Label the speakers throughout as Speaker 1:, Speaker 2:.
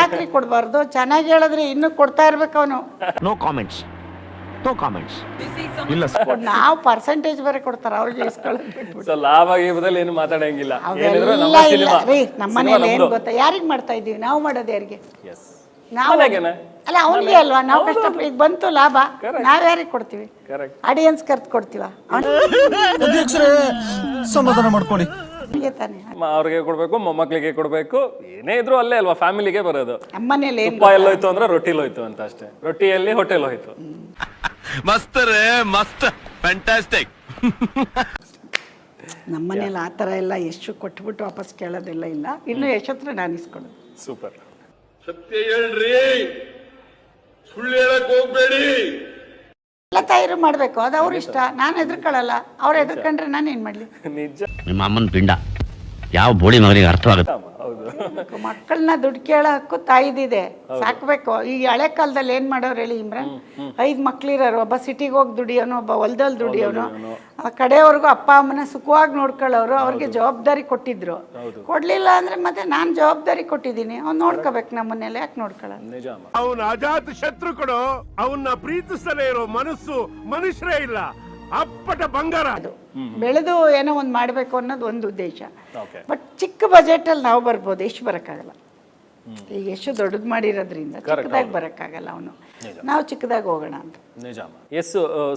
Speaker 1: ಯಾಕ್ರಿ ಕೊಡಬಾರ್ದು? ಚೆನ್ನಾಗಿ ಹೇಳಿದ್ರೆ ಇನ್ನೂ ಕೊಡ್ತಾ ಇರ್ಬೇಕು ಅವನು.
Speaker 2: No comments. ಇಲ್ಲ
Speaker 1: ನಾವು ಪರ್ಸೆಂಟೇಜ್ ಬೇರೆ ಕೊಡ್ತಾರೆ ಅವ್ರಿಗೆ ಇಸ್ಕೊಳ್ಳೋದು.
Speaker 3: ಸೊ ಲಾಭ ಗೀಭದಲ್ಲಿ ಏನು ಮಾತಾಡಂಗಿಲ್ಲ. ಏನಿದ್ರು
Speaker 1: ಅವೆಲ್ಲ
Speaker 3: ನಮ್ಮ
Speaker 1: ಇಲ್ಲ
Speaker 3: ಸಿನಿಮಾ.
Speaker 1: ರೀ. ನಮ್ಮ ಮನೇಲಿ ಏನು ಗೊತ್ತಾ, ಯಾರಿಗೆ ಮಾಡ್ತಾ ಇದ್ದೀವಿ ನಾವು? ಮಾಡೋದು ಯಾರಿಗೆ?
Speaker 3: Yes.
Speaker 1: ನಾವು
Speaker 3: ಮನೆಗೇನೆ?
Speaker 1: ಅಲ್ಲ ಅವನಿಗೆ ಅಲ್ವಾ ನಾವು ಕಷ್ಟಪಟ್ಟು ಈಗ ಬಂತು ಲಾಭ, ನಾವ್ ಯಾರಿಗೆ ಕೊಡ್ತೀವಿ?
Speaker 3: Correct.
Speaker 1: ಆಡಿಯನ್ಸ್ ಕರ್ತು ಕೊಡ್ತೀವ
Speaker 4: ಸಮಾಧಾನ ಮಾಡ್ಕೊಳ್ಳಿ.
Speaker 1: ಅವನಿಗೆ ತಾನೆ.
Speaker 3: ಅವ್ರಿಗೆ ಕೊಡ್ಬೇಕು, ಮೊಮ್ಮಕ್ಳಿಗೆ ಕೊಡ್ಬೇಕು, ಏನೇ ಇದ್ರು ಅಲ್ಲೇ ಅಲ್ವಾ ಫ್ಯಾಮಿಲಿಗೆ ಬರೋದು.
Speaker 1: ನಮ್ಮನೇಲಿ ಏನು
Speaker 3: ತುಪ್ಪ ಎಲ್ಲೋಯ್ತು ಅಂದ್ರೆ ರೊಟ್ಟಿಲ್ ಹೋಯ್ತು ಅಂತ ಅಷ್ಟೇ. ರೊಟ್ಟಿಯಲ್ಲಿ ಹೋಟೆಲ್ ಹೋಯ್ತು.
Speaker 2: ಮಸ್ತ್ ರೇ ಮಸ್ತ್, ಫ್ಯಾಂಟಾಸ್ಟಿಕ್.
Speaker 1: ನಮ್ಮನೇಲಿ ಆ ಥರ ಎಲ್ಲ ಎಷ್ಟು ಕೊಟ್ಬಿಟ್ಟು ವಾಪಸ್ ಕೇಳೋದೆಲ್ಲ ಇಲ್ಲ. ಇನ್ನು ಯಶತ್ರ ನಾನು ಇಸ್ಕೊಡೋದು.
Speaker 3: ಸೂಪರ್.
Speaker 5: ಸತ್ಯ ಹೇಳ್ರಿ, ಸುಳ್ಳು ಹೇಳಕ್ ಹೋಗ್ಬೇಡಿ.
Speaker 1: ಎಲ್ಲ ತಯಾರು ಮಾಡಬೇಕು, ಅದು ಅವ್ರ ಇಷ್ಟ. ನಾನು ಹೆದರ್ಕೊಳ್ಳಲ್ಲ. ಅವ್ರು ಹೆದರ್ಕೊಂಡ್ರೆ ನಾನು ಏನು ಮಾಡಲಿ?
Speaker 3: ನಿಜ.
Speaker 2: ನಿಮ್ಮ ಅಮ್ಮನ ಪಿಂಡ ಯಾವ ಬೋಳಿ ಮಗನಿಗೆ ಅರ್ಥವಾಗುತ್ತೆ.
Speaker 3: ಹೌದು.
Speaker 1: ಮಕ್ಕಳನ್ನ ದುಡ್ಡು ಕೇಳೋ ಹಕ್ಕು ತಾಯಿದಿದೆ, ಸಾಕ್ಬೇಕು. ಈ ಹಳೆ ಕಾಲದಲ್ಲಿ ಏನ್ ಮಾಡೋರು ಹೇಳಿ ಇಮ್ರಾನ್? 5 ಮಕ್ಳಿರೋರು, ಒಬ್ಬ ಸಿಟಿಗೆ ಹೋಗಿ ದುಡಿಯೋನು, ಒಬ್ಬ ಹೊಲದಲ್ಲಿ ದುಡಿಯೋನು. ಆ ಕಡೆವರೆಗೂ ಅಪ್ಪ ಅಮ್ಮನ ಸುಖವಾಗಿ ನೋಡ್ಕೊಳ್ಳೋರು. ಅವ್ರಿಗೆ ಜವಾಬ್ದಾರಿ ಕೊಟ್ಟಿದ್ರು. ಕೊಡ್ಲಿಲ್ಲ ಅಂದ್ರೆ ಮತ್ತೆ ನಾನು ಜವಾಬ್ದಾರಿ ಕೊಟ್ಟಿದ್ದೀನಿ, ಅವ್ನು ನೋಡ್ಕೋಬೇಕು. ನಮ್ಮನ್ನೆಲ್ಲ ಯಾಕೆ ನೋಡ್ಕೊಳ್ಳೋದು?
Speaker 3: ನಿಜ.
Speaker 5: ಅವನ ಅಜಾತ ಶತ್ರು ಕೊಡು. ಅವನ್ನ ಪ್ರೀತಿಸಲೇ ಇರೋ ಮನಸ್ಸು ಮನುಷ್ಯರೇ ಇಲ್ಲ. ಅಪ್ಪಟ ಬಂಗಾರ.
Speaker 1: ಅದು ಬೆಳೆದು ಏನೋ ಒಂದು ಮಾಡಬೇಕು ಅನ್ನೋದು ಒಂದು ಉದ್ದೇಶ.
Speaker 3: Okay.
Speaker 1: ಬಟ್ ಚಿಕ್ಕ ಬಜೆಟಲ್ಲಿ ನಾವು ಬರ್ಬೋದು, ಎಷ್ಟು ಬರೋಕ್ಕಾಗಲ್ಲ. ಈಗ ಎಷ್ಟು ದೊಡ್ಡದು ಮಾಡಿರೋದ್ರಿಂದ ಚಿಕ್ಕದಾಗಿ ಬರೋಕ್ಕಾಗಲ್ಲ ಅವನು. ನಾವು ಚಿಕ್ಕದಾಗಿ ಹೋಗೋಣ ಅಂತ.
Speaker 3: ನಿಜ. ಎಸ್,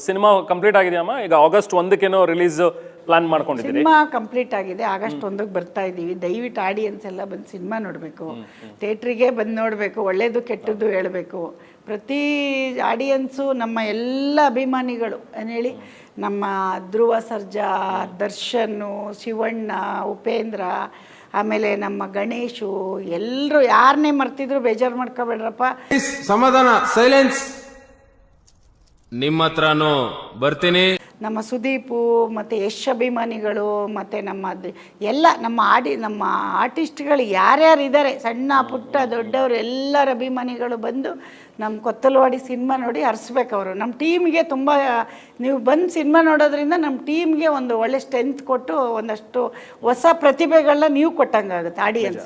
Speaker 3: ಸಿನಿಮಾ ಕಂಪ್ಲೀಟ್ ಆಗಿದೆಯಮ್ಮ. ಈಗ August 1 ರಿಲೀಸ್ ಪ್ಲಾನ್ ಮಾಡ್ಕೊಂಡಿದ್ದೀರಿ.
Speaker 1: ಸಿನಿಮಾ ಕಂಪ್ಲೀಟ್ ಆಗಿದೆ. August 1 ಬರ್ತಾ ಇದ್ದೀವಿ. ದಯವಿಟ್ಟು ಆಡಿಯನ್ಸ್ ಎಲ್ಲ ಬಂದು ಸಿನಿಮಾ ನೋಡಬೇಕು, ಥಿಯೇಟ್ರಿಗೆ ಬಂದು ನೋಡಬೇಕು, ಒಳ್ಳೇದು ಕೆಟ್ಟದ್ದು ಹೇಳಬೇಕು. ಪ್ರತಿ ಆಡಿಯನ್ಸು ನಮ್ಮ ಎಲ್ಲ ಅಭಿಮಾನಿಗಳು ಏನು ಹೇಳಿ, ನಮ್ಮ ಧ್ರುವ ಸರ್ಜಾ, ದರ್ಶನ್ನು, ಶಿವಣ್ಣ, ಉಪೇಂದ್ರ, ಆಮೇಲೆ ನಮ್ಮ ಗಣೇಶು, ಎಲ್ಲರೂ ಯಾರನ್ನೇ ಮರ್ತಿದ್ರು ಬೇಜಾರು ಮಾಡ್ಕೋಬೇಡ್ರಪ್ಪ.
Speaker 6: ಸಮಾಧಾನ, ಸೈಲೆನ್ಸ್. ನಿಮ್ಮ ಹತ್ರನೂ ಬರ್ತೀನಿ.
Speaker 1: ನಮ್ಮ ಸುದೀಪು ಮತ್ತು ಯಶ್ ಅಭಿಮಾನಿಗಳು ಮತ್ತು ಎಲ್ಲ ನಮ್ಮ ಆರ್ಟಿಸ್ಟ್ಗಳು ಯಾರ್ಯಾರು ಇದ್ದಾರೆ, ಸಣ್ಣ ಪುಟ್ಟ ದೊಡ್ಡವರು ಎಲ್ಲರ ಅಭಿಮಾನಿಗಳು ಬಂದು ನಮ್ಮ ಕೊತ್ತಲವಾಡಿ ಸಿನಿಮಾ ನೋಡಿ ಹರಿಸ್ಬೇಕು. ಅವರು ನಮ್ಮ ಟೀಮ್ಗೆ ತುಂಬ, ನೀವು ಬಂದು ಸಿನಿಮಾ ನೋಡೋದ್ರಿಂದ ನಮ್ಮ ಟೀಮ್ಗೆ ಒಂದು ಒಳ್ಳೆ ಸ್ಟ್ರೆಂತ್ ಕೊಟ್ಟು ಒಂದಷ್ಟು ಹೊಸ ಪ್ರತಿಭೆಗಳನ್ನ ನೀವು ಕೊಟ್ಟಂಗಾಗುತ್ತೆ ಆಡಿಯನ್ಸ್.